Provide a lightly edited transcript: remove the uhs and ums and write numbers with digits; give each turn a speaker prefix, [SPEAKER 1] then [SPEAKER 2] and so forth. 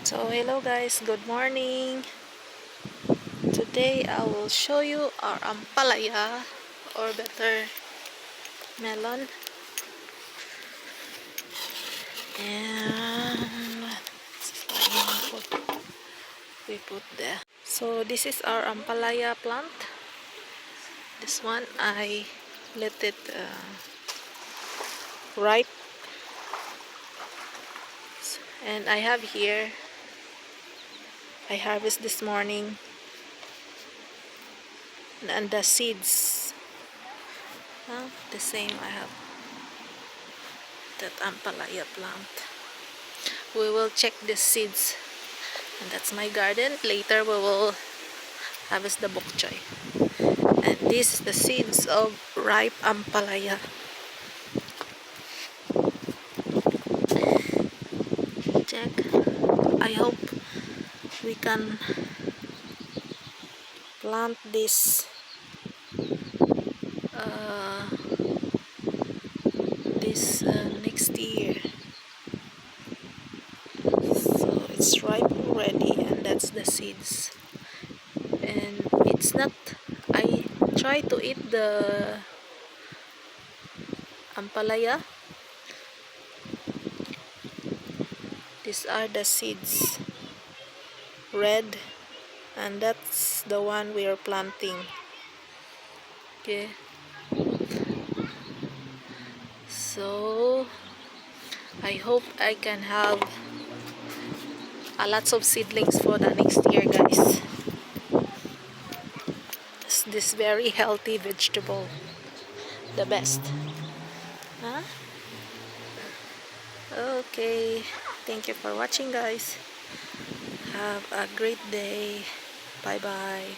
[SPEAKER 1] So hello guys, good morning. Today I will show you our ampalaya, or better melon, and we put there. So this is our ampalaya plant. This one I let it ripe, and I have here, I harvest this morning, and the seeds, the same. I have that ampalaya plant. We will check the seeds, and that's my garden. Later we will harvest the bok choy, and this is the seeds of ripe ampalaya. Check. I hope we can plant this uh, next year. So it's ripe already, and that's the seeds. And it's not, I try to eat the ampalaya. These are the seeds, red, and that's the one we are planting. Okay, so I hope I can have lots of seedlings for the next year, guys. This very healthy vegetable, the best. Huh? Okay, thank you for watching, guys. Have a great day. Bye bye.